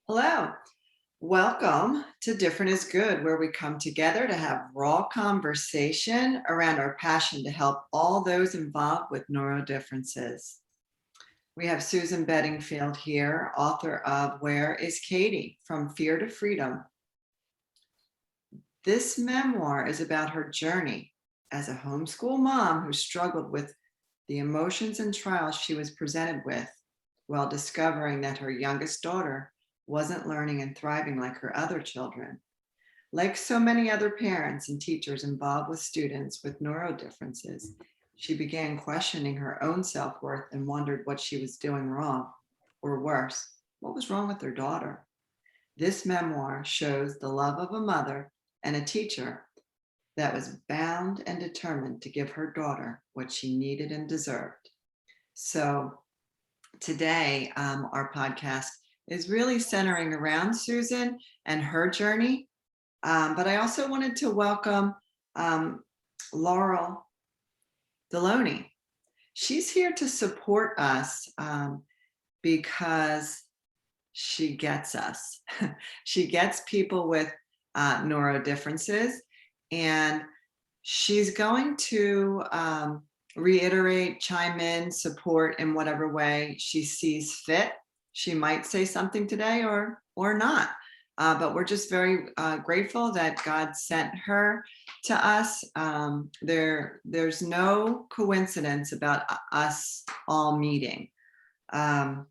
Hello. Welcome to Different is Good, where we come together to have raw conversation around our passion to help all those involved with neurodifferences. We have Susan Bedingfield here, author of Where is Katie? From Fear to Freedom. This memoir is about her journey as a homeschool mom who struggled with the emotions and trials she was presented with while discovering that her youngest daughter wasn't learning and thriving like her other children. Like so many other parents and teachers involved with students with neurodifferences, she began questioning her own self-worth and wondered what she was doing wrong, or worse, what was wrong with her daughter. This memoir shows the love of a mother and a teacher that was bound and determined to give her daughter what she needed and deserved. So today, our podcast is really centering around Susan and her journey. But I also wanted to welcome Laurel Deloney. She's here to support us because she gets us. She gets people with neurodifferences, and she's going to reiterate, chime in, support in whatever way she sees fit. She might say something today or not, but we're just very grateful that God sent her to us. There's no coincidence about us all meeting. And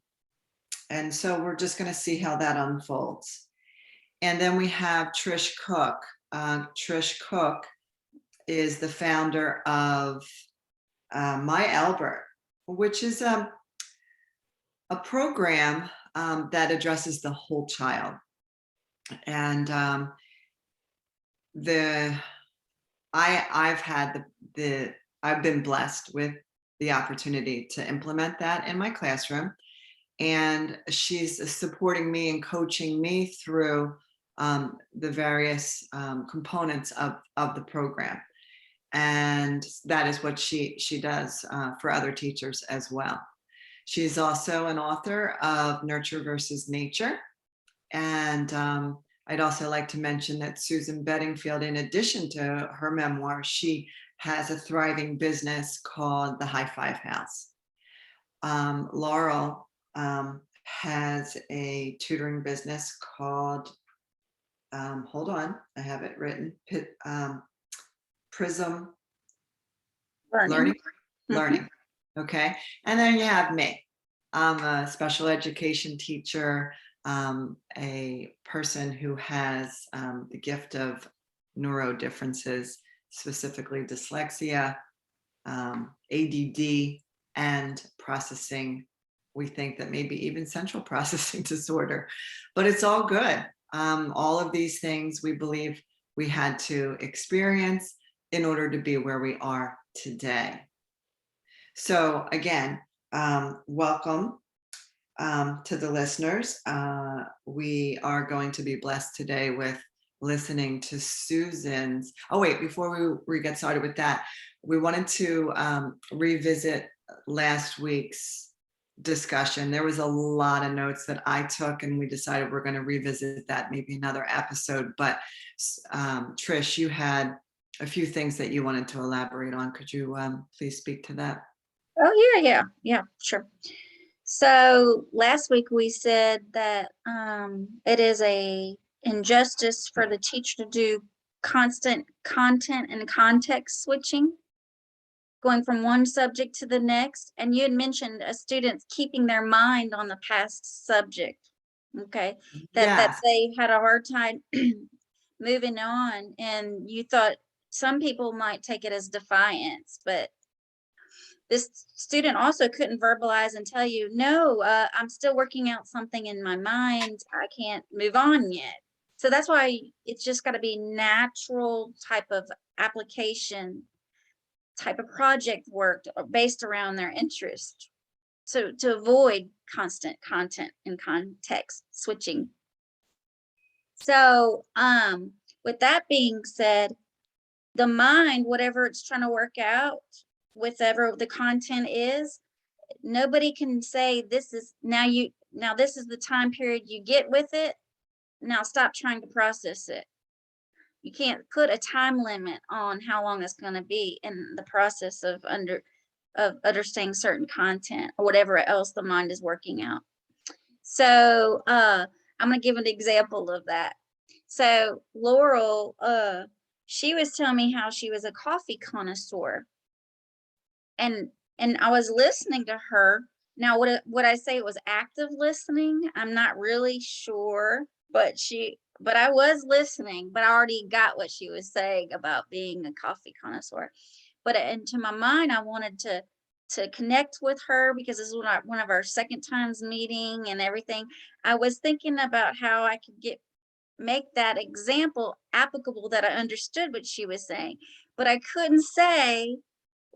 so we're just going to see how that unfolds. And then we have Trish Cook. Trish Cook is the founder of My Albert, which is a program that addresses the whole child. And I've been blessed with the opportunity to implement that in my classroom. And she's supporting me and coaching me through the various components of the program. And that is what she does for other teachers as well. She's also an author of Nurture versus Nature. And I'd also like to mention that Susan Bedingfield, in addition to her memoir, she has a thriving business called the High Five House. Laurel has a tutoring business called, hold on, I have it written, Prism Learning. Okay. And then you have me. I'm a special education teacher, a person who has the gift of neurodifferences, specifically dyslexia, ADD, and processing. We think that maybe even central processing disorder, but it's all good. All of these things we believe we had to experience in order to be where we are today. So again, welcome to the listeners. We are going to be blessed today with listening to Susan's. Oh wait, before we get started with that, we wanted to revisit last week's discussion. There was a lot of notes that I took, and we decided we're going to revisit that maybe another episode. But Trish, you had a few things that you wanted to elaborate on. Could you please speak to that? Oh, yeah, sure. So last week we said that it is a injustice for the teacher to do constant content and context switching, going from one subject to the next. And you had mentioned a student keeping their mind on the past subject. Okay, that Yes. they had a hard time moving on, and you thought some people might take it as defiance, but this student also couldn't verbalize and tell you, no, I'm still working out something in my mind. I can't move on yet. So that's why it's just got to be natural type of application, type of project work based around their interest. So to avoid constant content and context switching. So with that being said, the mind, whatever it's trying to work out, whatever the content is, nobody can say this is now now this is the time period you get with it. Now stop trying to process it. You can't put a time limit on how long it's going to be in the process of understanding certain content or whatever else the mind is working out. So I'm going to give an example of that. So Laurel, she was telling me how she was a coffee connoisseur, and I was listening to her. Now, would I say it was active listening? I'm not really sure, but I was listening, but I already got what she was saying about being a coffee connoisseur. But into my mind, I wanted to connect with her because this is one of our second times meeting and everything. I was thinking about how I could make that example applicable, that I understood what she was saying, but I couldn't say,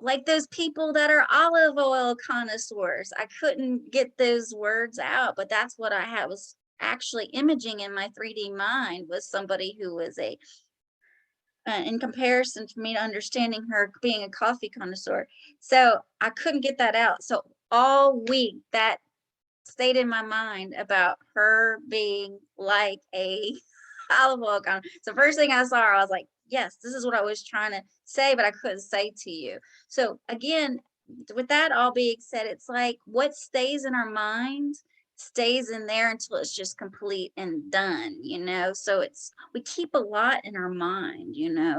like those people that are olive oil connoisseurs, I couldn't get those words out. But that's what I was actually imaging in my 3D mind, was somebody who was in comparison to me understanding her being a coffee connoisseur. So I couldn't get that out. So all week that stayed in my mind about her being like a olive oil connoisseur. So first thing I saw her, I was like, yes, this is what I was trying to say, but I couldn't say to you. So again, with that all being said, it's like what stays in our mind stays in there until it's just complete and done, so we keep a lot in our mind,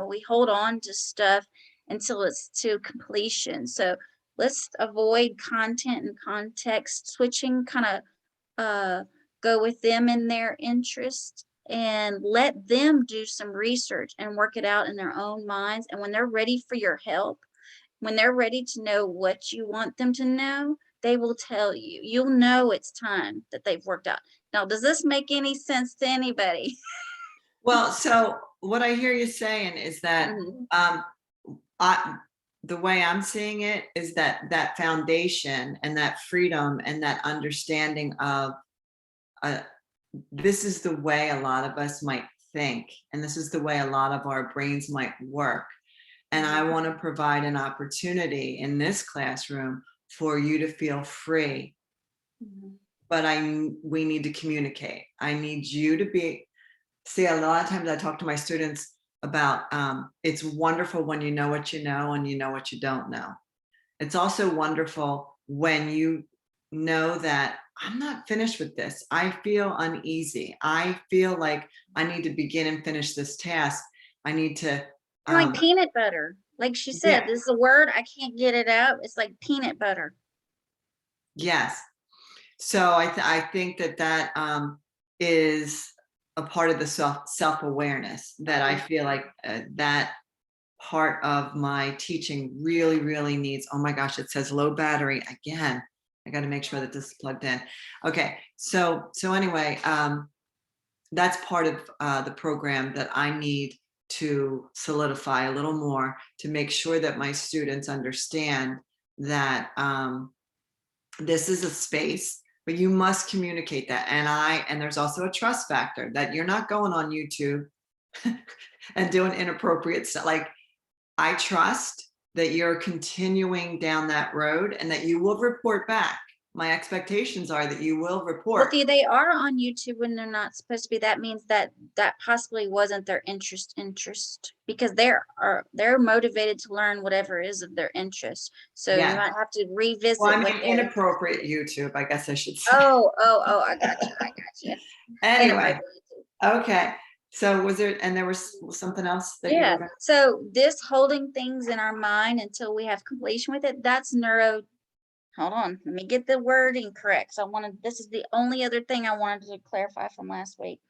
we hold on to stuff until it's to completion. So let's avoid content and context switching, kind of go with them in their interest and let them do some research and work it out in their own minds. And when they're ready for your help, when they're ready to know what you want them to know, they will tell you. You'll know it's time that they've worked out. Now, does this make any sense to anybody? Well, so what I hear you saying is that the way I'm seeing it is that foundation and that freedom and that understanding of this is the way a lot of us might think, and this is the way a lot of our brains might work. And I want to provide an opportunity in this classroom for you to feel free. But we need to communicate. I need you to see, a lot of times I talk to my students about it's wonderful when you know what you know and you know what you don't know. It's also wonderful when you know that I'm not finished with this. I feel uneasy. I feel like I need to begin and finish this task. I need to like peanut butter. Like she said, this is a word, I can't get it out. It's like peanut butter. Yes. So I think that is a part of the self-awareness that I feel like that part of my teaching really, really needs. Oh my gosh, it says low battery again. I got to make sure that this is plugged in. Okay. So anyway, that's part of the program that I need to solidify a little more to make sure that my students understand that this is a space, but you must communicate that. And there's also a trust factor that you're not going on YouTube and doing inappropriate stuff. Like, I trust that you're continuing down that road and that you will report back. My expectations are that you will report. Well, they are on YouTube when they're not supposed to be. That means that possibly wasn't their interest, because they're motivated to learn whatever is of their interest. So you might have to revisit. Well, I mean, inappropriate YouTube, I guess I should say. Oh, I got you. Anyway, okay. So there was something else that you were so this holding things in our mind until we have completion with it, that's hold on, let me get the wording correct. So this is the only other thing I wanted to clarify from last week.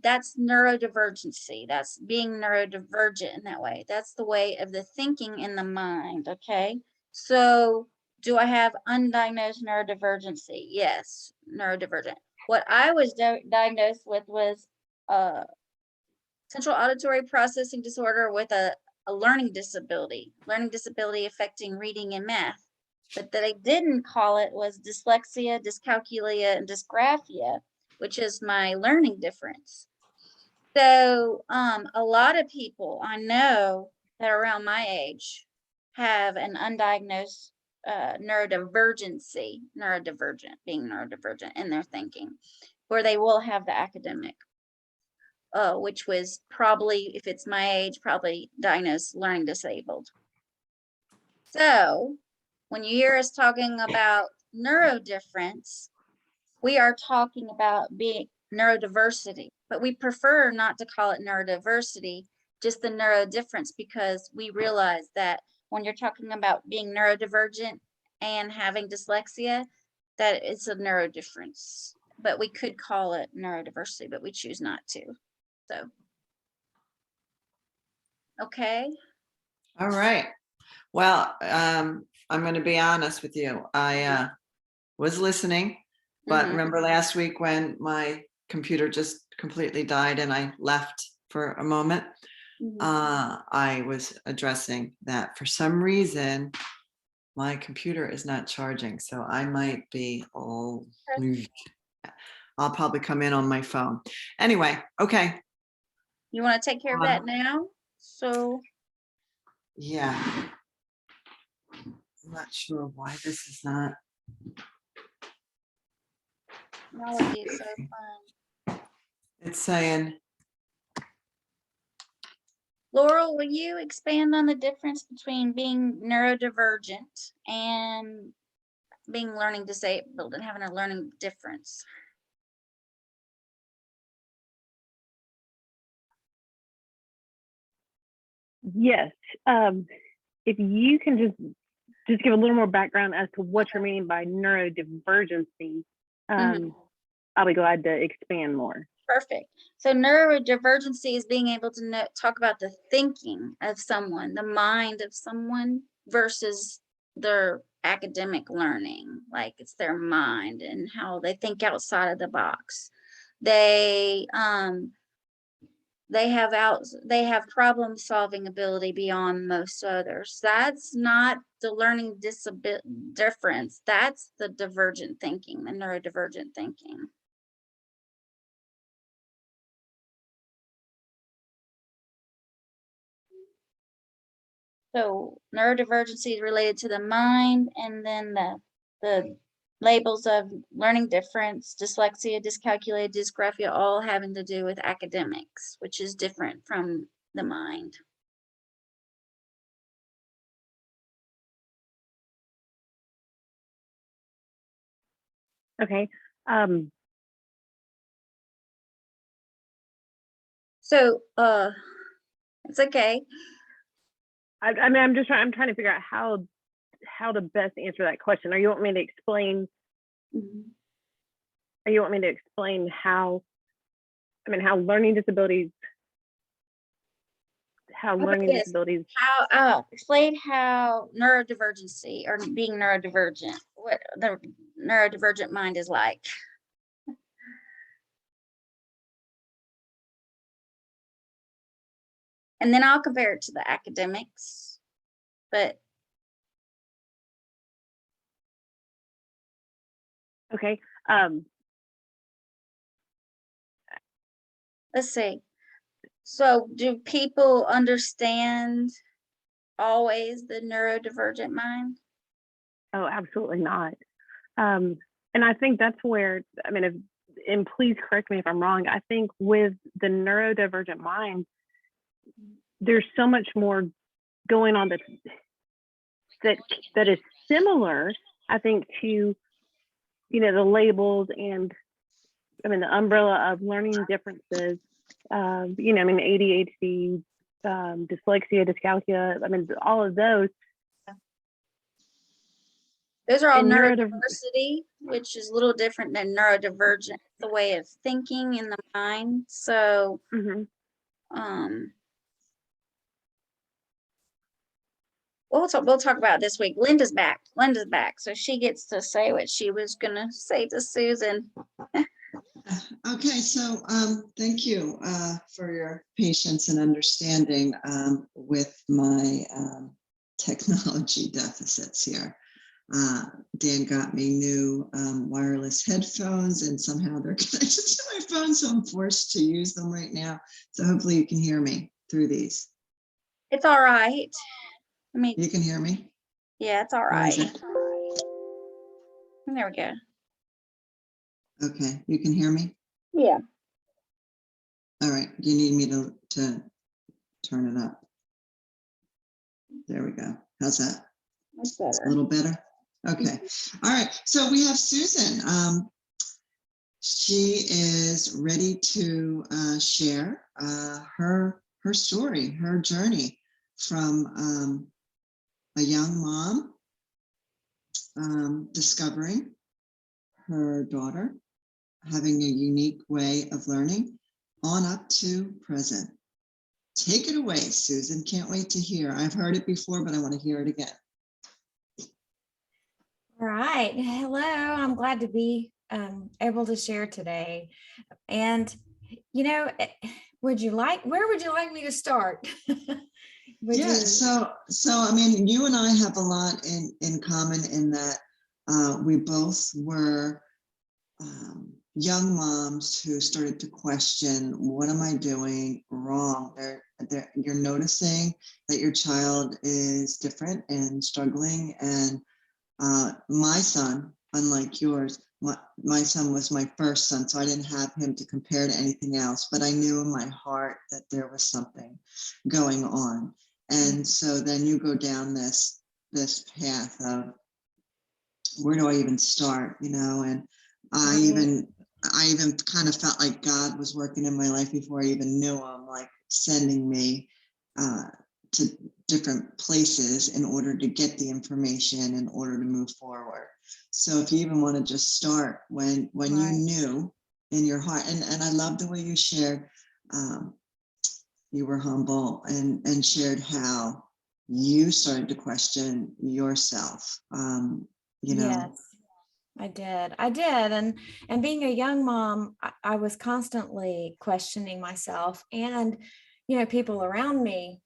That's neurodivergency. That's being neurodivergent in that way. That's the way of the thinking in the mind. Okay. So do I have undiagnosed neurodivergency? Yes, neurodivergent. What I was diagnosed with was central auditory processing disorder with a learning disability affecting reading and math. But that I didn't call it was dyslexia, dyscalculia, and dysgraphia, which is my learning difference. So a lot of people I know that are around my age have an undiagnosed being neurodivergent in their thinking, where they will have the academic, which was probably, if it's my age, probably diagnosed learning disabled. So when you hear us talking about neurodifference, we are talking about being neurodiversity, but we prefer not to call it neurodiversity, just the neurodifference, because we realize that when you're talking about being neurodivergent and having dyslexia, that it's a neurodifference, but we could call it neurodiversity, but we choose not to. So, okay. All right. Well, I'm going to be honest with you. I was listening, but Mhm. remember last week when my computer just completely died and I left for a moment? Mhm. I was addressing that for some reason my computer is not charging, so I might be all. I'll probably come in on my phone. Anyway, okay. You want to take care of that now? So, Yeah. I'm not sure why this is not. technology is so fun. It's saying, Laurel, will you expand on the difference between being neurodivergent and being learning disabled and having a learning difference? Yes. If you can just give a little more background as to what you're meaning by neurodivergency, I'll be glad to expand more. Perfect. So neurodivergency is being able to talk about the thinking of someone, the mind of someone versus their academic learning. Like it's their mind and how they think outside of the box. They have problem solving ability beyond most others. That's not the learning difference. That's the divergent thinking, the neurodivergent thinking. So neurodivergency is related to the mind, and then the labels of learning difference, dyslexia, dyscalculia, dysgraphia, all having to do with academics, which is different from the mind. Okay. So it's okay. I mean, I'm trying to figure out how to best answer that question. Are you want me to explain? Or you want me to explain how? I mean, how learning disabilities. Explain how neurodivergency or being neurodivergent, what the neurodivergent mind is like. And then I'll compare it to the academics, but. Okay. Let's see. So do people understand always the neurodivergent mind? Oh, absolutely not. And I think that's where, I mean, and please correct me if I'm wrong, I think with the neurodivergent mind, there's so much more going on that is similar, I think, to, the labels and, I mean, the umbrella of learning differences, I mean, ADHD, dyslexia, dyscalculia, I mean, all of those. Those are all neurodiversity, which is a little different than neurodivergent, the way of thinking in the mind. So, we'll talk about it this week. Linda's back. So she gets to say what she was gonna say to Susan. Okay, so thank you for your patience and understanding with my technology deficits here. Dan got me new wireless headphones and somehow they're connected to my phone, so I'm forced to use them right now. So hopefully you can hear me through these. It's all right. You can hear me? Yeah, it's all Or right. is it? There we go. Okay, you can hear me? Yeah. All right, you need me to turn it up. There we go. How's that? That's A better. little better? Okay. All right. So we have Susan. She is ready to share her story, her journey from a young mom discovering her daughter having a unique way of learning on up to present. Take it away, Susan. Can't wait to hear. I've heard it before, but I want to hear it again. All right. Hello. I'm glad to be able to share today. And, where would you like me to start? Yeah, so I mean, you and I have a lot in common in that we both were young moms who started to question, what am I doing wrong? You're noticing that your child is different and struggling. And my son, unlike yours, my son was my first son, so I didn't have him to compare to anything else, but I knew in my heart that there was something going on. And so then you go down this path of, where do I even start, and I even kind of felt like God was working in my life before I even knew him, like sending me to different places in order to get the information in order to move forward. So if you even want to just start when you knew in your heart, and I love the way you shared, you were humble and shared how you started to question yourself. Yes, I did. And being a young mom, I was constantly questioning myself, and, people around me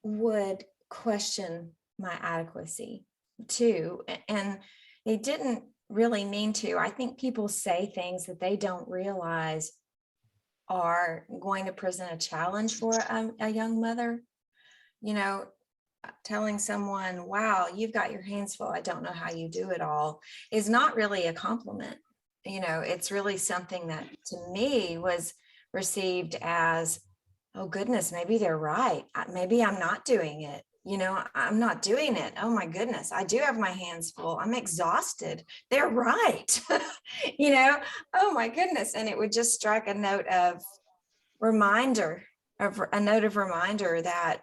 would question my adequacy too. And they didn't really mean to. I think people say things that they don't realize are going to present a challenge for a young mother. Telling someone, wow, you've got your hands full, I don't know how you do it all, is not really a compliment. It's really something that to me was received as, oh goodness, maybe they're right. Maybe I'm not doing it. I'm not doing it. Oh my goodness, I do have my hands full. I'm exhausted. They're right. Oh my goodness. And it would just strike a note of reminder that,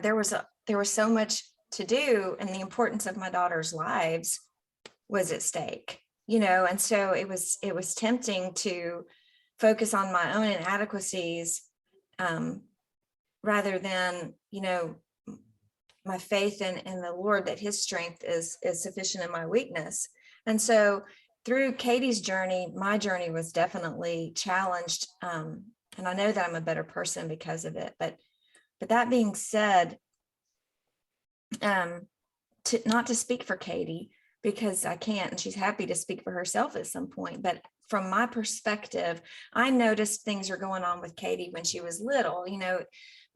there was so much to do, and the importance of my daughter's lives was at stake, and so it was tempting to focus on my own inadequacies, rather than, my faith in the Lord, that his strength is sufficient in my weakness. And so through Katie's journey, my journey was definitely challenged. And I know that I'm a better person because of it, but that being said, not to speak for Katie, because I can't, and she's happy to speak for herself at some point, but from my perspective, I noticed things were going on with Katie when she was little.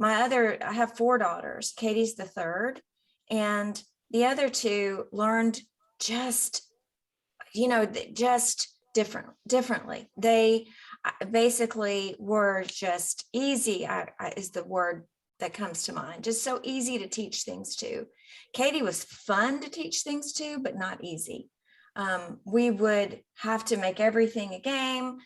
I have 4 daughters. Katie's the third, and the other 2 learned just differently. They basically were just easy, is the word that comes to mind. Just so easy to teach things to. Katie was fun to teach things to, but not easy. We would have to make everything a game.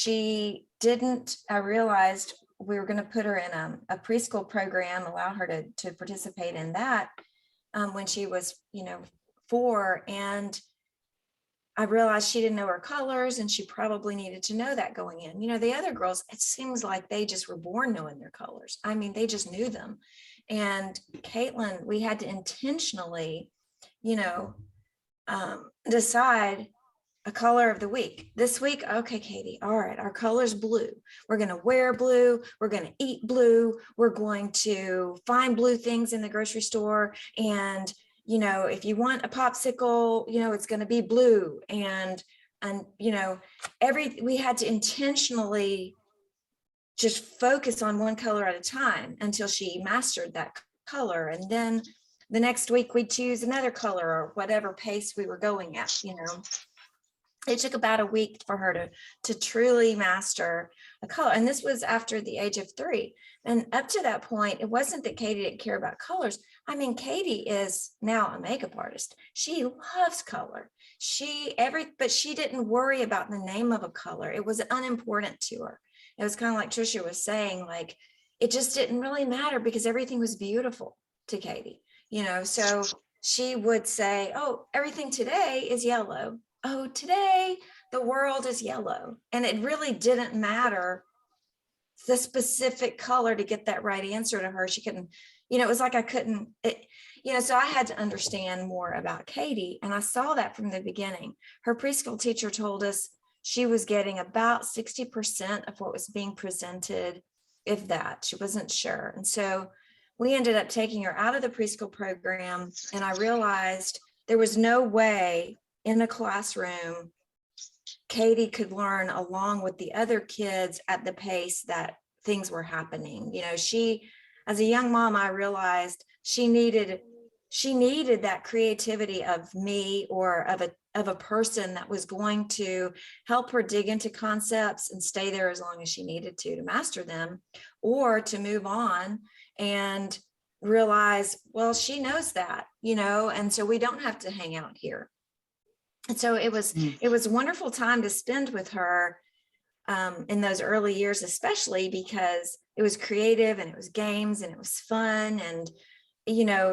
I realized we were going to put her in a preschool program, allow her to participate in that when she was, 4. And I realized she didn't know her colors, and she probably needed to know that going in. The other girls, it seems like they just were born knowing their colors. I mean, they just knew them. And Caitlin, we had to intentionally, decide a color of the week. This week, okay, Katie, all right, our color's blue. We're going to wear blue. We're going to eat blue. We're going to find blue things in the grocery store. And if you want a popsicle, it's going to be blue. And we had to intentionally just focus on one color at a time until she mastered that color. And then the next week we'd choose another color or whatever pace we were going at, It took about a week for her to truly master a color. And this was after the age of 3. And up to that point, it wasn't that Katie didn't care about colors. I mean, Katie is now a makeup artist. She loves color. But she didn't worry about the name of a color. It was unimportant to her. It was kind of like Trisha was saying, like, it just didn't really matter because everything was beautiful to Katie, so she would say, oh, everything today is yellow. Oh, today the world is yellow. And it really didn't matter the specific color to get that right answer to her. She couldn't, it was like I couldn't, so I had to understand more about Katie. And I saw that from the beginning. Her preschool teacher told us she was getting about 60% of what was being presented, if that. She wasn't sure. And so we ended up taking her out of the preschool program. And I realized there was no way in a classroom Katie could learn along with the other kids at the pace that things were happening. She, as a young mom, I realized she needed that creativity of me or of a person that was going to help her dig into concepts and stay there as long as she needed to master them, or to move on and realize, well, she knows that, and so we don't have to hang out here. And so it was a wonderful time to spend with her in those early years, especially because it was creative and it was games and it was fun. And,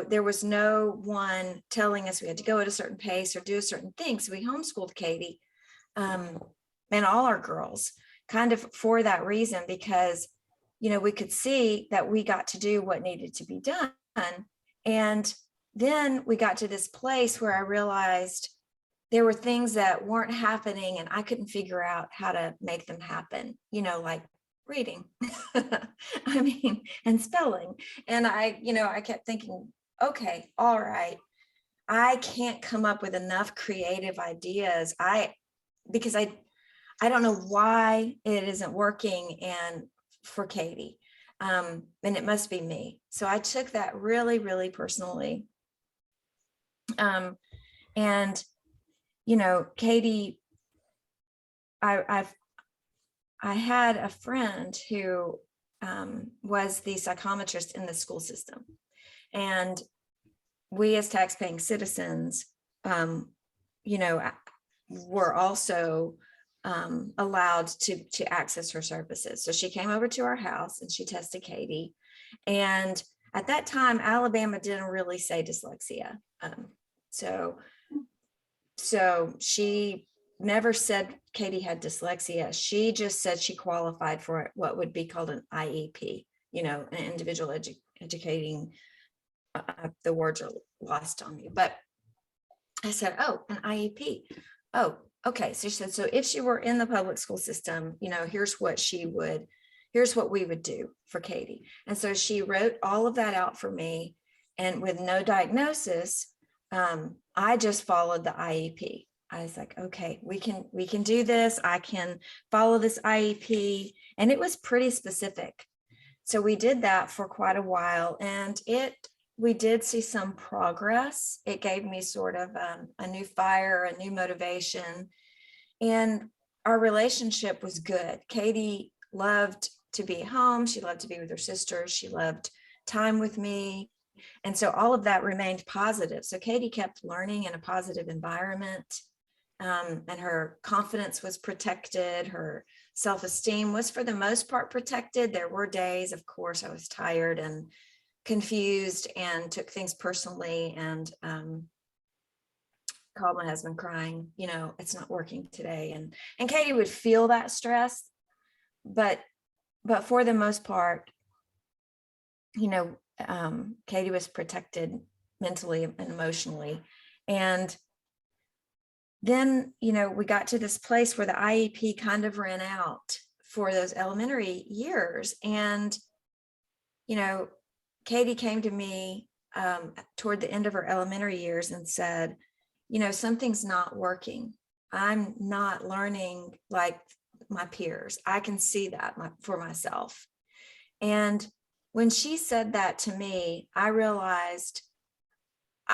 there was no one telling us we had to go at a certain pace or do a certain thing. So we homeschooled Katie and all our girls kind of for that reason, because, we could see that we got to do what needed to be done. And then we got to this place where I realized there were things that weren't happening and I couldn't figure out how to make them happen, like reading, and spelling. And I kept thinking, okay, all right, I can't come up with enough creative ideas. Because I don't know why it isn't working and for Katie. And it must be me. So I took that really, really personally. And Katie, I had a friend who was the psychometrist in the school system. And we as taxpaying citizens, were also allowed to access her services. So she came over to our house and she tested Katie. And at that time, Alabama didn't really say dyslexia. So she never said Katie had dyslexia. She just said she qualified for what would be called an IEP, an individual educating. The words are lost on me, but I said, oh, an IEP. Oh, okay. So she said, so if she were in the public school system, here's what we would do for Katie. And so she wrote all of that out for me. And with no diagnosis, I just followed the IEP. I was like, okay, we can do this. I can follow this IEP. And it was pretty specific. So we did that for quite a while, and we did see some progress. It gave me sort of a new fire, a new motivation, and our relationship was good. Katie loved to be home. She loved to be with her sisters. She loved time with me. And so all of that remained positive. So Katie kept learning in a positive environment, and her confidence was protected. Her self-esteem was for the most part protected. There were days, of course, I was tired and confused and took things personally and called my husband crying, it's not working today. And Katie would feel that stress, but for the most part, Katie was protected mentally and emotionally. And then, we got to this place where the IEP kind of ran out for those elementary years. And, Katie came to me toward the end of her elementary years and said, something's not working. I'm not learning like my peers. I can see that for myself. And when she said that to me, I realized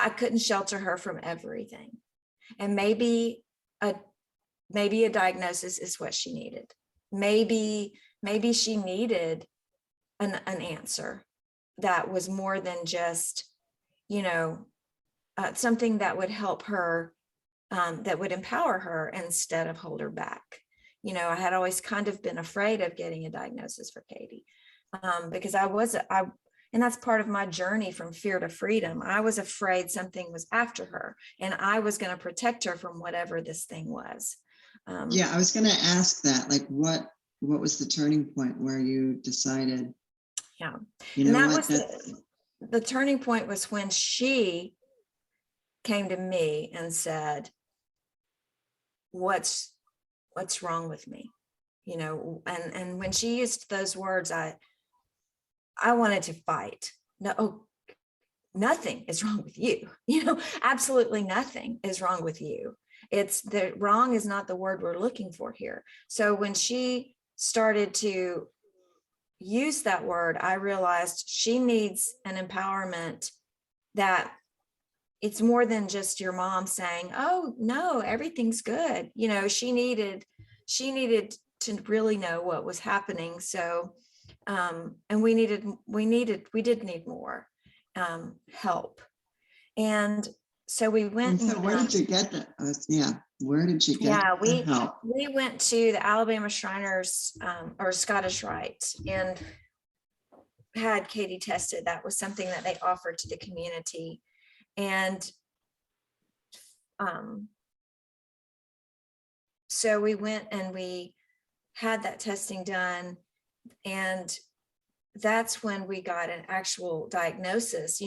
I couldn't shelter her from everything. And maybe a diagnosis is what she needed. Maybe she needed an answer that was more than just, something that would help her, that would empower her instead of hold her back. I had always kind of been afraid of getting a diagnosis for Katie, because and that's part of my journey from fear to freedom. I was afraid something was after her and I was going to protect her from whatever this thing was. Yeah, I was going to ask that, like, what was the turning point where you decided? Yeah, You and know that what? was the turning point was when she came to me and said, what's wrong with me? And when she used those words, I wanted to fight. No, nothing is wrong with you. Absolutely nothing is wrong with you. It's the wrong is not the word we're looking for here. So when she started to use that word, I realized she needs an empowerment that it's more than just your mom saying, oh no, everything's good. She needed to really know what was happening. So and we did need more help. And so we went. And so where did you get that? Where did you get the help? We went to the Alabama Shriners or Scottish Rite and had Katie tested. That was something that they offered to the community. And so we went and we had that testing done, and that's when we got an actual diagnosis.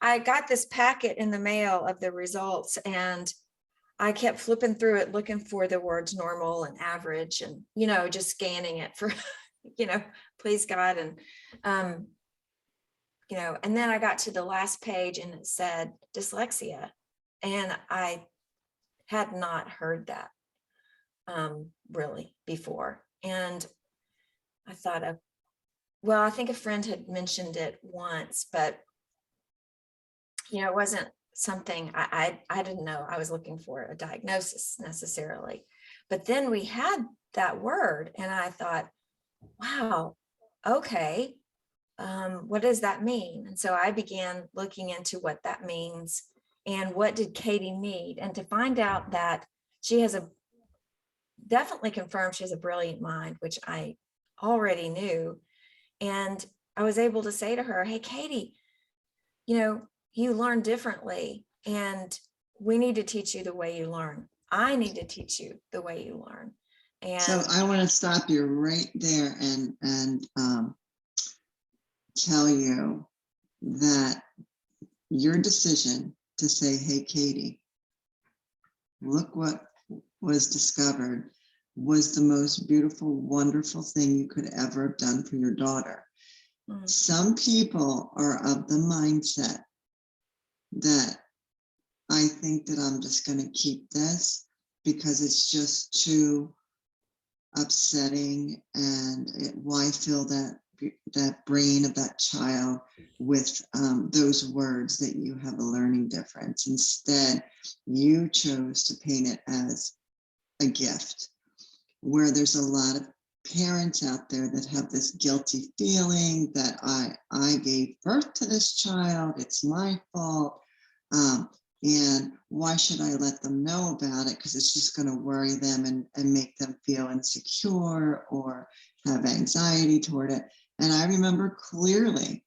I got this packet in the mail of the results, and I kept flipping through it looking for the words normal and average, and just scanning it for please God. And and then I got to the last page and it said dyslexia, and I had not heard that really before. And I thought I think a friend had mentioned it once, but it wasn't something I didn't know I was looking for a diagnosis necessarily. But then we had that word and I thought, wow, okay, what does that mean? And so I began looking into what that means and what did Katie need, and to find out that she has definitely confirmed she has a brilliant mind, which I already knew. And I was able to say to her, hey, Katie, you learn differently, and we need to teach you the way you learn. I need to teach you the way you learn. And so I want to stop you right there and tell you that your decision to say, hey, Katie, look what was discovered, was the most beautiful, wonderful thing you could ever have done for your daughter. Mm-hmm. Some people are of the mindset that I think that I'm just going to keep this because it's just too upsetting, and why fill that brain of that child with those words that you have a learning difference. Instead, you chose to paint it as a gift, where there's a lot of parents out there that have this guilty feeling that I gave birth to this child, it's my fault, and why should I let them know about it, because it's just going to worry them and make them feel insecure or have anxiety toward it. And I remember clearly,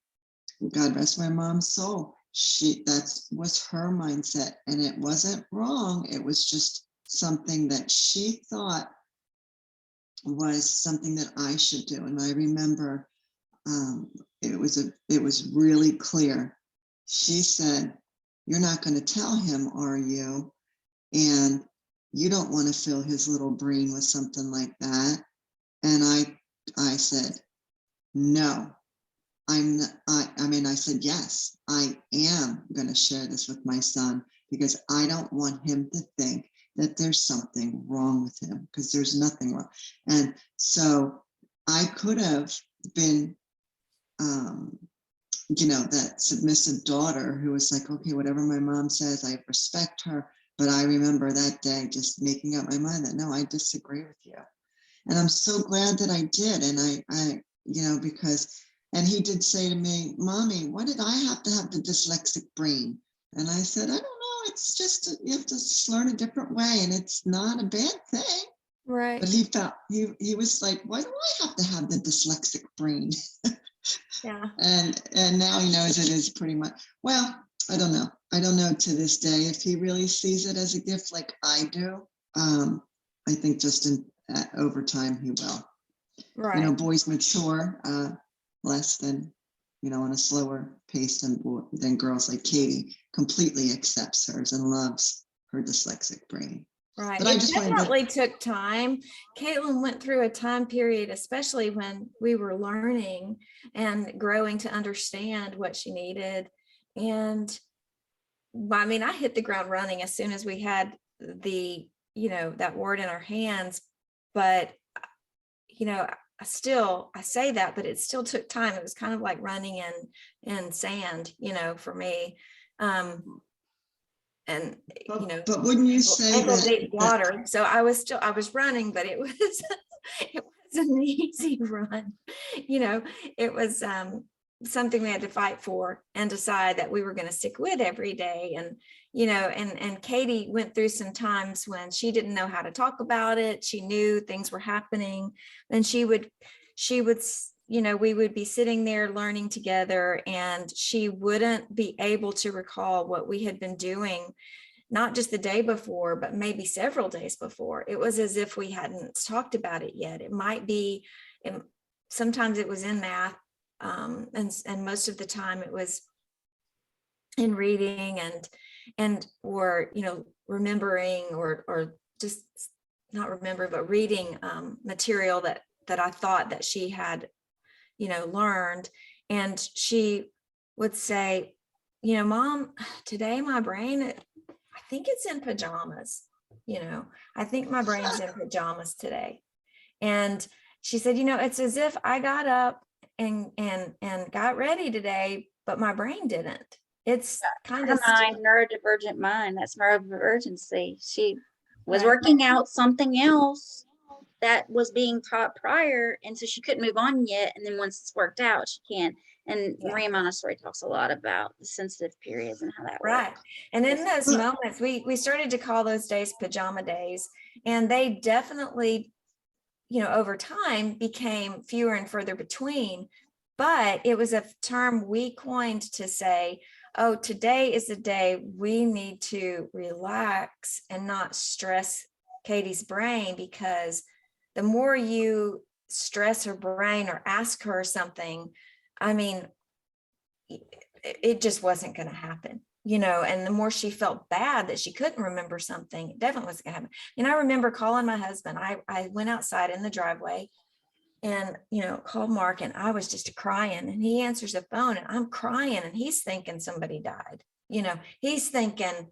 God rest my mom's soul, that was her mindset, and it wasn't wrong. It was just something that she thought was something that I should do. And I remember it was really clear. She said, you're not going to tell him, are you? And you don't want to fill his little brain with something like that. And I said, no, I said, yes, I am going to share this with my son, because I don't want him to think that there's something wrong with him, because there's nothing wrong. And so I could have been that submissive daughter who was like, okay, whatever my mom says, I respect her. But I remember that day just making up my mind that no, I disagree with you. And I'm so glad that I did. And I because, and he did say to me, Mommy, why did I have to have the dyslexic brain? And I said, I don't know. It's just, you have to just learn a different way. And it's not a bad thing. Right. But he felt, he was like, why do I have to have the dyslexic brain? Yeah. And now he knows it is pretty much, well, I don't know. I don't know to this day if he really sees it as a gift like I do. I think just over time he will. Right. Boys mature less than, on a slower pace than girls like Katie completely accepts hers and loves her dyslexic brain. Right. But I It just wanted to, definitely took time. Caitlin went through a time period, especially when we were learning and growing to understand what she needed. And I mean, I hit the ground running as soon as we had that word in our hands. But, I say that, but it still took time. It was kind of like running in sand, for me. And but wouldn't you say ankle that deep water. So I was running, but it was it wasn't an easy run. It was something we had to fight for and decide that we were going to stick with every day. And and Katie went through some times when she didn't know how to talk about it. She knew things were happening, and she would we would be sitting there learning together, and she wouldn't be able to recall what we had been doing, not just the day before, but maybe several days before. It was as if we hadn't talked about it yet. It might be, sometimes it was in math, and most of the time it was in reading or remembering or just not remember, but reading material that I thought that she had learned. And she would say, Mom, today my brain, I think it's in pajamas. I think my brain's in pajamas today. And she said, it's as if I got up and got ready today, but my brain didn't. It's kind of neurodivergent mind. That's neurodivergency. She was working out something else that was being taught prior, and so she couldn't move on yet. And then once it's worked out, she can. And Maria Montessori talks a lot about the sensitive periods and how that works. And in those moments, we started to call those days pajama days, and they definitely, over time became fewer and further between. But it was a term we coined to say, oh, today is the day we need to relax and not stress Katie's brain, because the more you stress her brain or ask her something, I mean, it just wasn't going to happen, and the more she felt bad that she couldn't remember something, it definitely wasn't going to happen. And I remember calling my husband. I went outside in the driveway and, called Mark, and I was just crying, and he answers the phone and I'm crying, and he's thinking somebody died. He's thinking,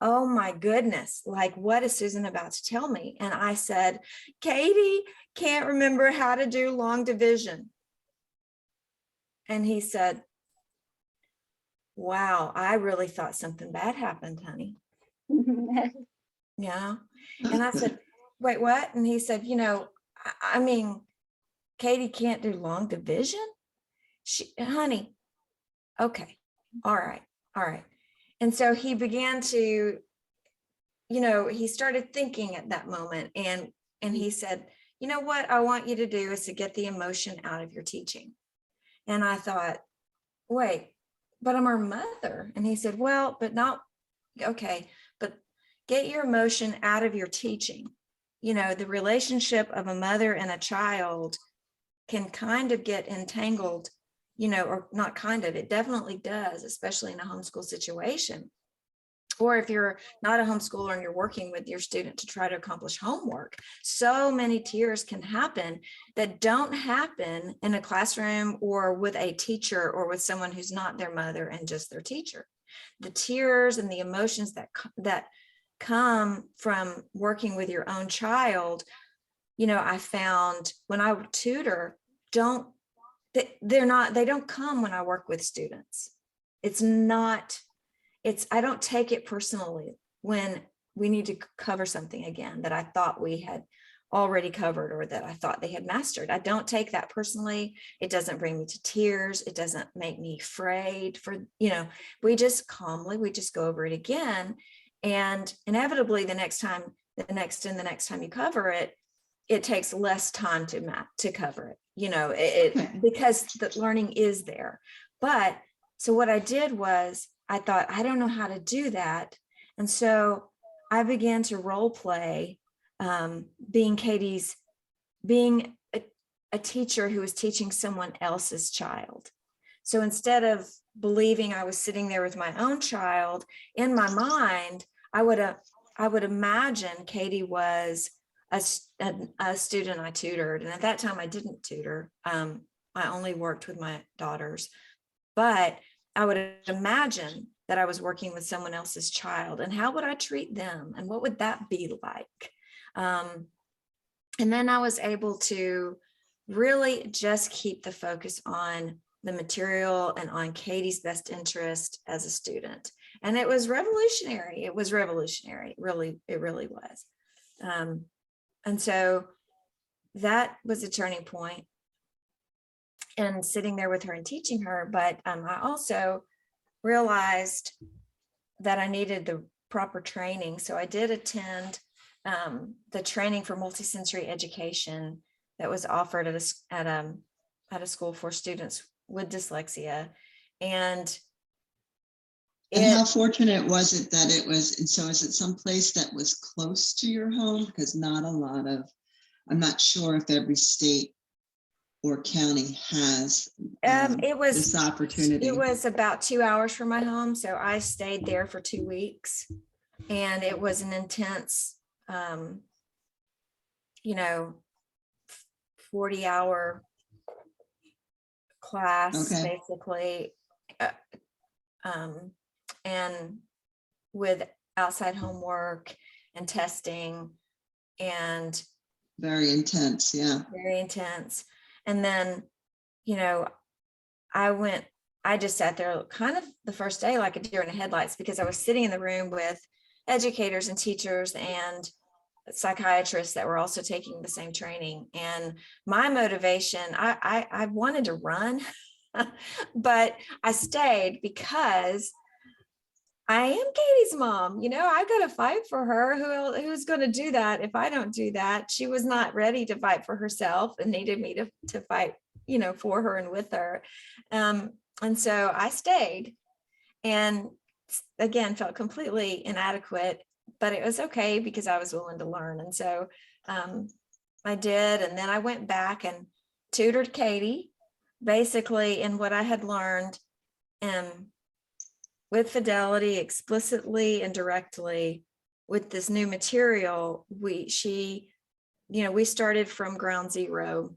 oh my goodness, like, what is Susan about to tell me? And I said, Katie can't remember how to do long division. And he said, wow, I really thought something bad happened, honey. Yeah. And I said, wait, what? And he said, I mean, Katie can't do long division? Honey, okay, all right. And so he began to, he started thinking at that moment, and he said, what I want you to do is to get the emotion out of your teaching. And I thought, wait, but I'm her mother. And he said, well, but not, okay, but get your emotion out of your teaching. The relationship of a mother and a child can kind of get entangled, or not kind of, it definitely does, especially in a homeschool situation. Or if you're not a homeschooler and you're working with your student to try to accomplish homework, so many tears can happen that don't happen in a classroom or with a teacher or with someone who's not their mother and just their teacher. The tears and the emotions that come from working with your own child, I found when I would tutor, don't they don't come when I work with students. It's not, I don't take it personally when we need to cover something again that I thought we had already covered or that I thought they had mastered. I don't take that personally. It doesn't bring me to tears. It doesn't make me afraid we just calmly, we just go over it again. And inevitably the next time you cover it, it takes less time to cover it, because the learning is there. But so what I did was I thought, I don't know how to do that. And so I began to role play being a teacher who was teaching someone else's child. So instead of believing I was sitting there with my own child, in my mind, I would imagine Katie was a student I tutored. And at that time I didn't tutor. I only worked with my daughters, but I would imagine that I was working with someone else's child, and how would I treat them? And what would that be like? And then I was able to really just keep the focus on the material and on Katie's best interest as a student. And it was revolutionary. It was revolutionary. It really was. And so that was a turning point, and sitting there with her and teaching her. But I also realized that I needed the proper training. So I did attend the training for multisensory education that was offered at a school for students with dyslexia. And how fortunate was it that it was, and so is it someplace that was close to your home? Because I'm not sure if every state or county has this opportunity. It was about 2 hours from my home. So I stayed there for 2 weeks, and it was an intense, 40-hour class, Okay. basically. And with outside homework and testing, and Very intense. Yeah. very intense. And then, I just sat there kind of the first day like a deer in the headlights, because I was sitting in the room with educators and teachers and psychiatrists that were also taking the same training. And my motivation, I wanted to run, but I stayed because I am Katie's mom. I've got to fight for her. Who's going to do that if I don't do that? She was not ready to fight for herself and needed me to fight, for her and with her. And so I stayed, and again, felt completely inadequate, but it was okay because I was willing to learn. And so I did. And then I went back and tutored Katie basically in what I had learned, with fidelity, explicitly and directly. With this new material, we started from ground zero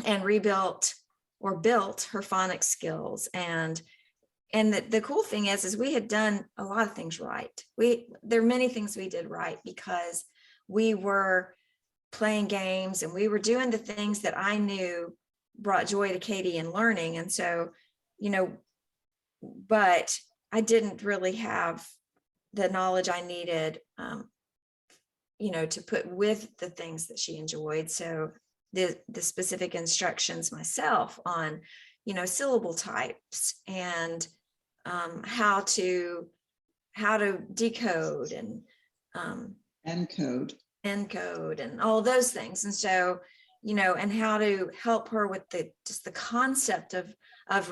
and built her phonics skills. And the cool thing is we had done a lot of things right. There are many things we did right because we were playing games and we were doing the things that I knew brought joy to Katie in learning. And so, but I didn't really have the knowledge I needed, to put with the things that she enjoyed. So the specific instructions myself on, syllable types and how to decode and encode and all those things. And so, and how to help her with the concept of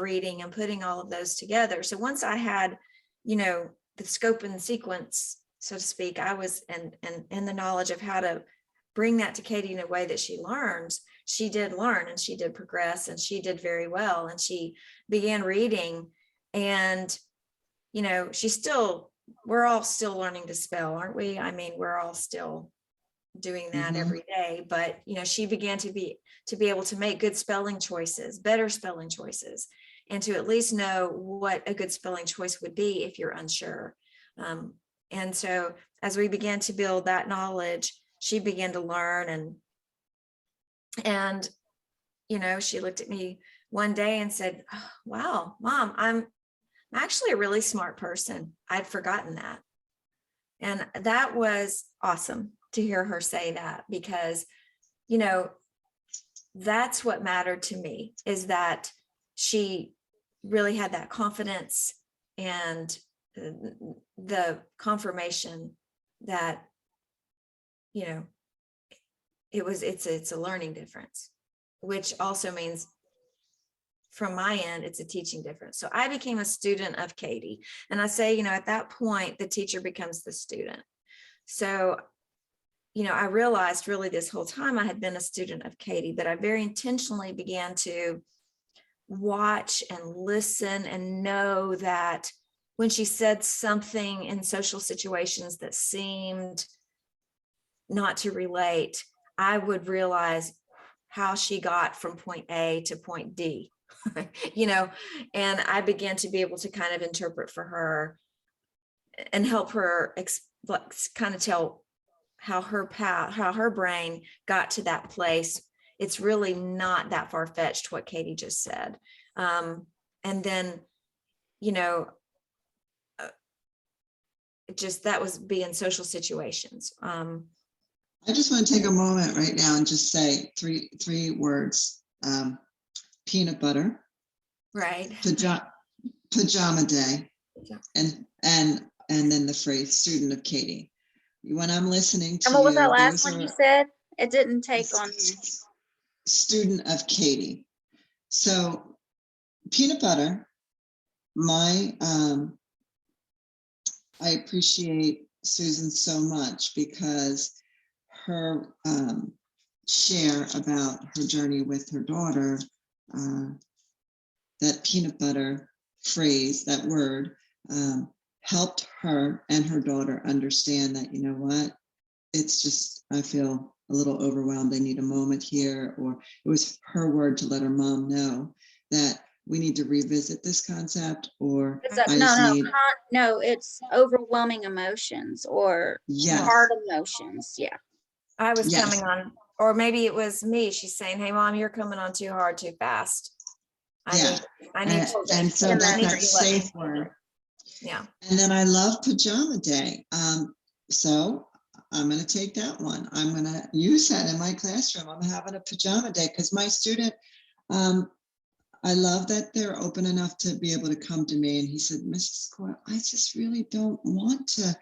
reading and putting all of those together. So once I had, the scope and sequence, so to speak, I was in the knowledge of how to bring that to Katie in a way that she learns. She did learn and she did progress and she did very well. And she began reading, and, we're all still learning to spell, aren't we? I mean, we're all still doing that every day, but, she began to be able to make good spelling choices, better spelling choices, and to at least know what a good spelling choice would be if you're unsure. And so as we began to build that knowledge, she began to learn and, she looked at me one day and said, "Oh, wow, Mom, I'm actually a really smart person. I'd forgotten that." And that was awesome to hear her say that, because, that's what mattered to me, is that she really had that confidence and the confirmation that, it's a learning difference, which also means from my end, it's a teaching difference. So I became a student of Katie. And I say, at that point, the teacher becomes the student. So, I realized really this whole time I had been a student of Katie, but I very intentionally began to watch and listen and know that when she said something in social situations that seemed not to relate, I would realize how she got from point A to point D. And I began to be able to kind of interpret for her and help her kind of tell how her brain got to that place. It's really not that far-fetched what Katie just said. And then, that was being social situations. I just want to take a moment right now and just say three words. Peanut butter, Right. pajama day, Yeah. and then the phrase student of Katie. When I'm listening to And what was that you, last those one you are said? It didn't take on me. student of Katie. So peanut butter, I appreciate Susan so much because her share about her journey with her daughter, that peanut butter phrase, that word, helped her and her daughter understand that, it's just, I feel a little overwhelmed. I need a moment here. Or it was her word to let her mom know that we need to revisit this concept, or No, it's overwhelming emotions or yes, hard emotions. Yeah. I was yes. coming on, or maybe it was me. She's saying, "Hey, Mom, you're coming on too hard, too fast. I need and so and that's I need that to let me safe word. Yeah. And then I love pajama day. So I'm going to take that one. I'm going to use that in my classroom. I'm having a pajama day because my student, I love that they're open enough to be able to come to me. And he said, "Mrs. Coyle, I just really don't want to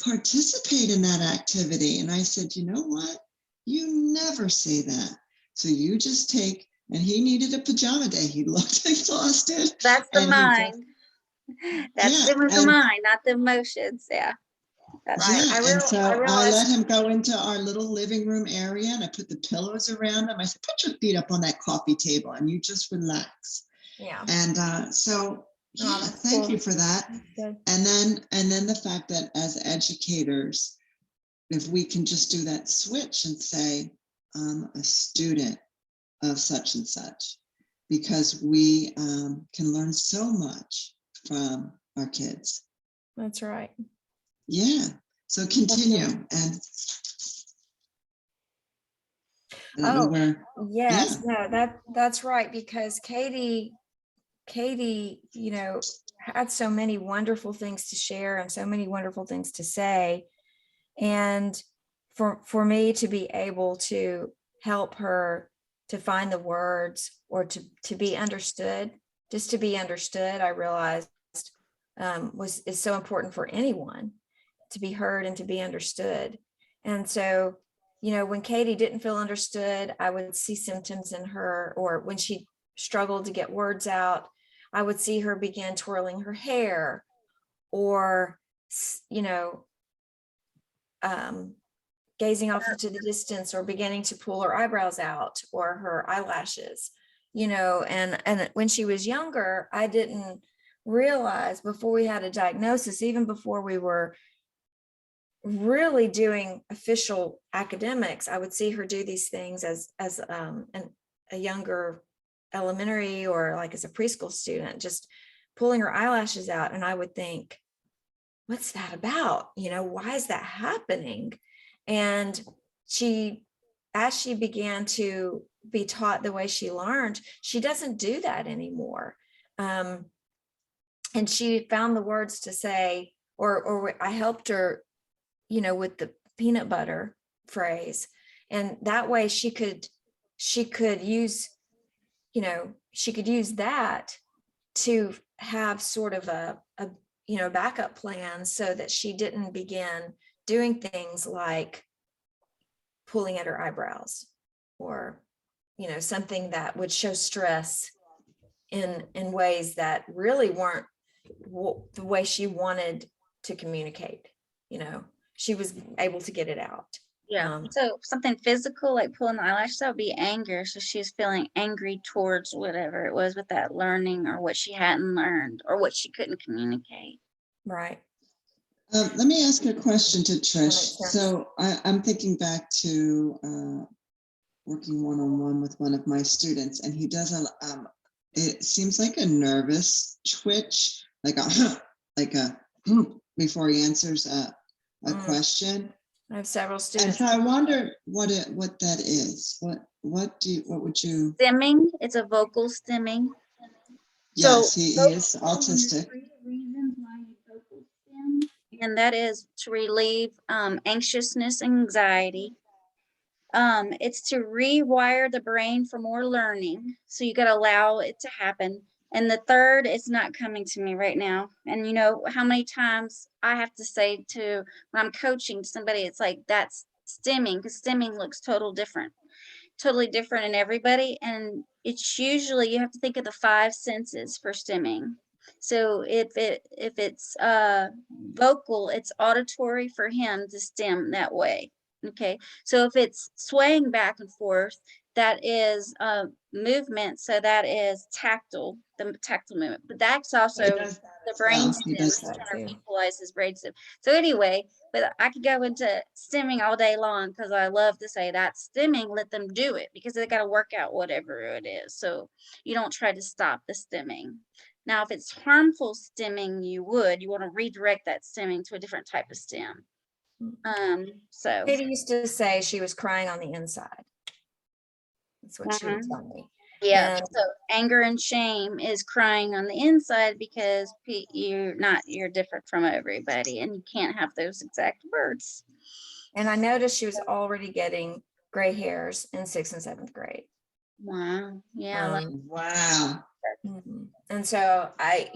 participate in that activity." And I said, "You know what? You never say that. So you just take," and he needed a pajama day. He looked exhausted. That's the and mind. That's it was the and mind, not the emotions. Yeah. That's Right. yeah, and so I realized let him go into our little living room area and I put the pillows around him. I said, "Put your feet up on that coffee table and you just relax." Yeah. And so, yeah, that's thank cool. you for that. That's good. And then the fact that as educators, if we can just do that switch and say, "I'm a student of such and such," because we can learn so much from our kids. That's right. Yeah. So continue. And I don't know where. Yes, Yeah. no, that's right, because Katie, had so many wonderful things to share and so many wonderful things to say. And for me to be able to help her to find the words or to be understood, just to be understood, I realized is so important for anyone, to be heard and to be understood. And so, when Katie didn't feel understood, I would see symptoms in her, or when she struggled to get words out, I would see her begin twirling her hair, or, gazing off into the distance, or beginning to pull her eyebrows out or her eyelashes, and when she was younger, I didn't realize, before we had a diagnosis, even before we were really doing official academics, I would see her do these things as a younger elementary, or like as a preschool student, just pulling her eyelashes out. And I would think, what's that about? Why is that happening? And as she began to be taught the way she learned, she doesn't do that anymore. And she found the words to say, or I helped her, you know, with the peanut butter phrase. And that way she could use, you know, she could use that to have sort of a you know, backup plan, so that she didn't begin doing things like pulling at her eyebrows, or, you know, something that would show stress in ways that really weren't the way she wanted to communicate. You know, she was able to get it out. Yeah. So something physical, like pulling the eyelashes out, would be anger. So she's feeling angry towards whatever it was with that learning, or what she hadn't learned, or what she couldn't communicate. Right. Let me ask a question to makes Trish. sense. So I'm thinking back to working one-on-one with one of my students, and he does it seems like a nervous twitch, like a like a before he answers a question. I have several And students. so I wonder what that is. What would you? Stimming, it's a vocal stimming. Yes, So he is there's autistic. 3 reasons why you vocal stim, and that is to relieve anxiousness and anxiety. It's to rewire the brain for more learning. So you got to allow it to happen. And the third is not coming to me right now. And you know how many times I have to say to, when I'm coaching somebody, it's like, that's stimming, because stimming looks totally different in everybody. And it's usually, you have to think of the 5 senses for stimming. So if it's vocal, it's auditory for him to stim that way. Okay, so if it's swaying back and forth, that is movement. So that is tactile, the tactile movement. But that's also He does that the as brain well. stem. He does He's that trying to too. equalize his brain stem. So anyway, but I could go into stimming all day long, because I love to say that's stimming. Let them do it, because they got to work out whatever it is. So you don't try to stop the stimming. Now, if it's harmful stimming, you want to redirect that stimming to a different type of stem. So Katie used to say she was crying on the inside. That's what she would Mhm. tell me. yeah, And so anger and shame is crying on the inside, because you're different from everybody, and you can't have those exact words. and I noticed she was already getting gray hairs in 6th and 7th grade. Wow. Yeah. Wow. And so I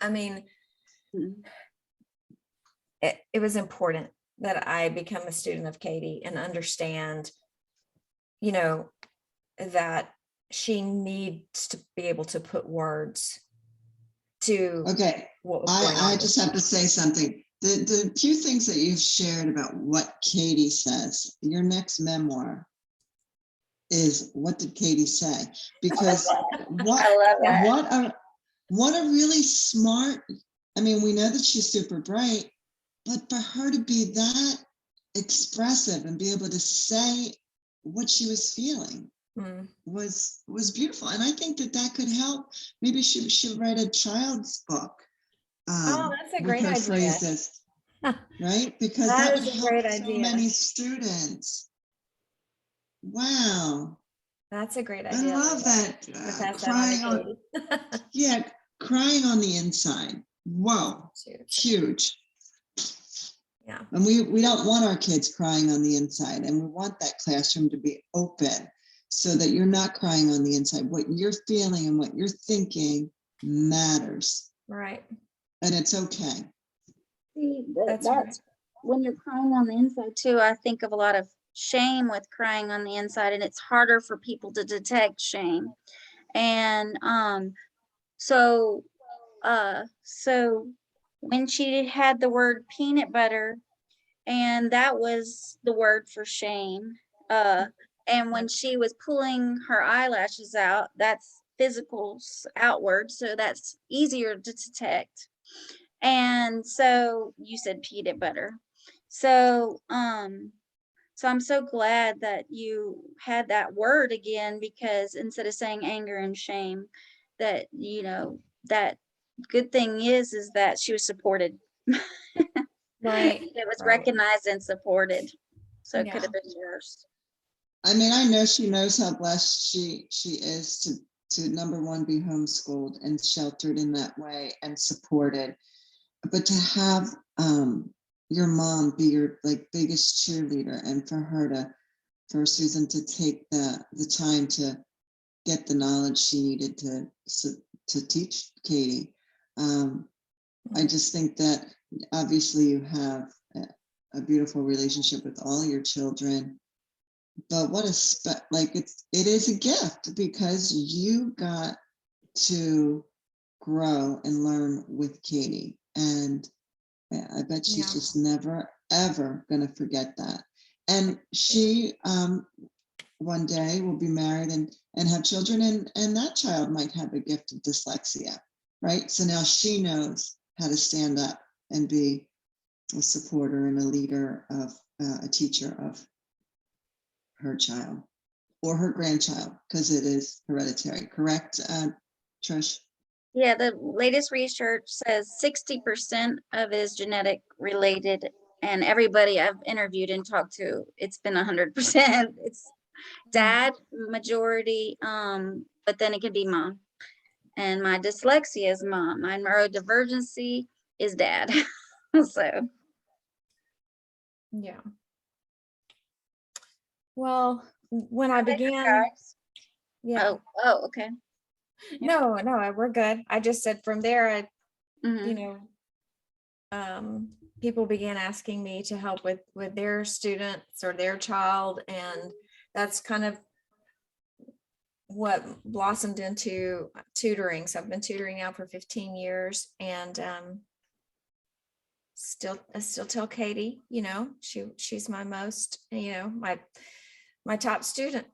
mean, Mhm. it was important that I become a student of Katie and understand, you know, that she needs to be able to put words to Okay. what was going on. I just have to say something. The few things that you've shared about what Katie says, your next memoir is What Did Katie Say? Because what I love that. what a really smart, I mean, we know that she's super bright, but for her to be that expressive and be able to say what she was feeling was beautiful. And I think that could help. Maybe she should write a child's book. Oh, that's a with great her idea. phrases, right? Because That that would is a help great so idea. many students. Wow. That's a great I idea. love that. Pass that Crying on to on, Katie. yeah, crying on the inside. Whoa, huge. Yeah. And we don't want our kids crying on the inside, and we want that classroom to be open so that you're not crying on the inside. What you're feeling and what you're thinking matters. Right. And it's okay. See, That's that's when you're crying on the inside too. I think of a lot of shame with crying on the inside, and it's harder for people to detect shame. And so when she had the word peanut butter, and that was the word for shame, and when she was pulling her eyelashes out, that's physical outward, so that's easier to detect. And so you said peanut butter. So so I'm so glad that you had that word again, because instead of saying anger and shame, that that good thing is that she was supported. Right. It was Right. recognized and supported. So it Yeah. could have been worse. I mean, I know she knows how blessed she is to number one, be homeschooled and sheltered in that way and supported. But to have your mom be your like biggest cheerleader, and for Susan to take the time to get the knowledge she needed to teach Katie. I just think that obviously you have a beautiful relationship with all your children, but what like it is a gift because you got to grow and learn with Katie, and I bet she's Yeah. just never ever gonna forget that. And she one day will be married and have children, and that child might have a gift of dyslexia, right? So now she knows how to stand up and be a supporter and a leader of a teacher of her child or her grandchild, because it is hereditary, correct, Trish? Yeah, the latest research says 60% of it is genetic related, and everybody I've interviewed and talked to, it's been 100%. It's dad majority, but then it could be mom. And my dyslexia is mom. My neurodivergency is dad. So Yeah. Well, when I began, guys. yeah, Oh, okay. no, we're good. I just said from there, I, Mhm. you know, people began asking me to help with their students or their child, and that's kind of what blossomed into tutoring. So I've been tutoring now for 15 years, and I still tell Katie, you know, she's my most, you know, my top student.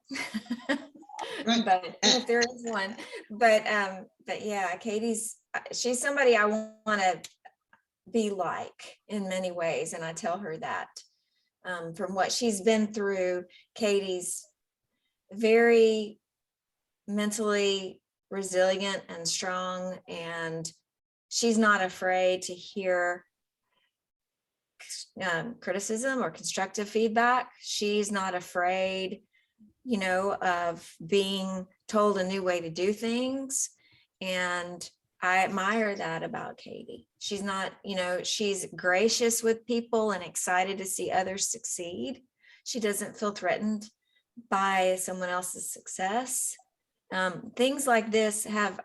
Right. But if there is one, but yeah, she's somebody I want to be like in many ways, and I tell her that from what she's been through. Katie's very mentally resilient and strong, and she's not afraid to hear criticism or constructive feedback. She's not afraid, you know, of being told a new way to do things. And I admire that about Katie. She's not, you know, she's gracious with people and excited to see others succeed. She doesn't feel threatened by someone else's success. Things like this have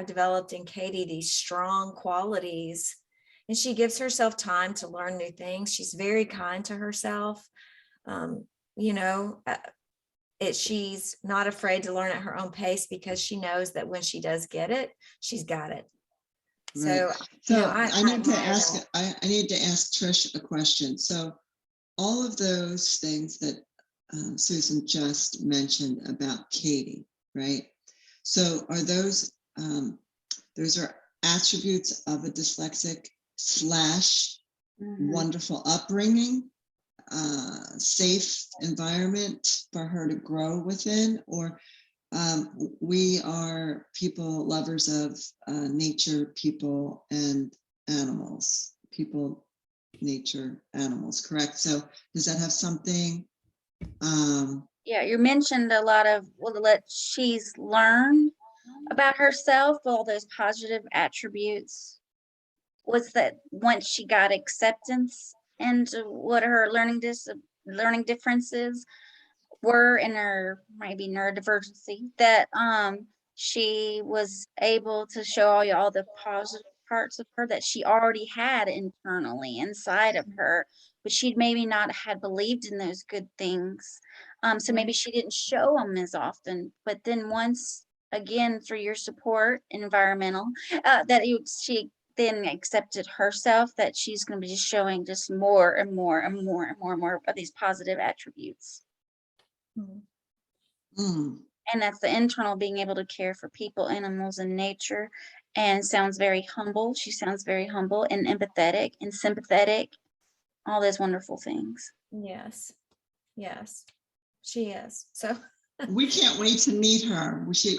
developed in Katie these strong qualities, and she gives herself time to learn new things. She's very kind to herself. You know, she's not afraid to learn at her own pace because she knows that when she does get it, she's got it. So, Right. you So know, I need to admire ask, that. I need to ask Trish a question. So all of those things that Susan just mentioned about Katie, right? So are those are attributes of a dyslexic / wonderful upbringing, safe environment for her to grow within, or we are people lovers of nature, people, and animals. People, nature, animals, correct? So does that have something? Yeah, you mentioned a lot of what she's learned about herself, all those positive attributes. Was that once she got acceptance into what her learning differences were in her maybe neurodivergency, that she was able to show all the positive parts of her that she already had internally inside of her, but she'd maybe not had believed in those good things. So maybe she didn't show them as often, but then once again through your support environmental, she then accepted herself that she's going to be just showing just more and more and more and more and more of these positive attributes. Mm, And that's the internal being able to care for people, animals, and nature. And sounds very humble. She sounds very humble and empathetic and sympathetic, all those wonderful things. Yes, she is. So we can't wait to meet her. She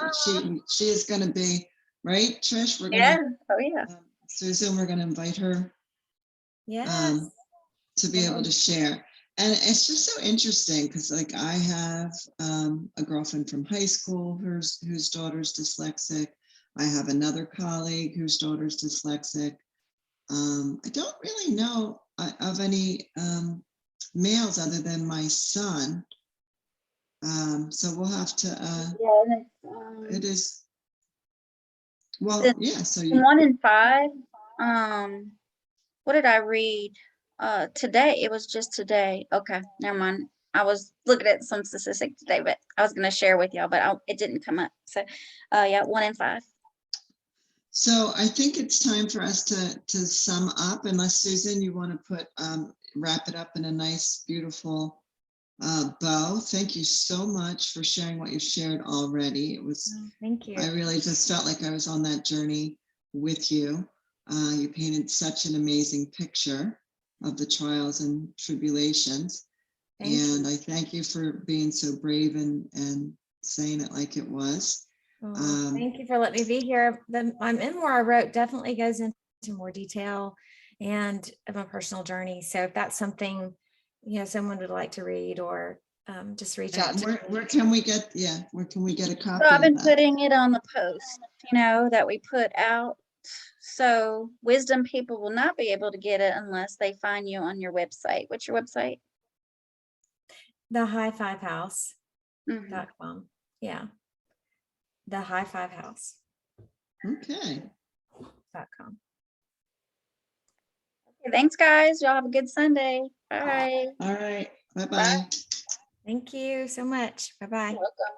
is going to be, right, Trish? We're going Yeah. to, Oh yeah. Susan, we're going to invite her yes, to be able to share. And it's just so interesting because, like, I have a girlfriend from high school whose daughter's dyslexic. I have another colleague whose daughter's dyslexic. I don't really know of any males other than my son. So we'll have to. Yeah, and It is. Well, It's yeah. So you. 1 in 5. What did I read? Today, it was just today. Okay, never mind. I was looking at some statistic today, but I was going to share with y'all, but it didn't come up. So, yeah, 1 in 5. So I think it's time for us to sum up, unless Susan, you want to put wrap it up in a nice, beautiful bow. Thank you so much for sharing what you've shared already. It was, Thank you. I really just felt like I was on that journey with you. You painted such an amazing picture of the trials and tribulations. Thank you. And I thank you for being so brave and saying it like it was. Oh, thank you for letting me be here. My memoir I wrote definitely goes into more detail and of my personal journey. So if that's something, someone would like to read, or just reach out And to me. where can we get, where can we get a copy So I've of been that? putting it on the post, that we put out. So wisdom people will not be able to get it unless they find you on your website. What's your website? The high5house.com. Mhm. Yeah. The high5house.com. Okay. Okay, thanks, guys. Y'all have a good Sunday. Bye. All right. Bye-bye. Bye. Thank you so much. Bye-bye. You're welcome.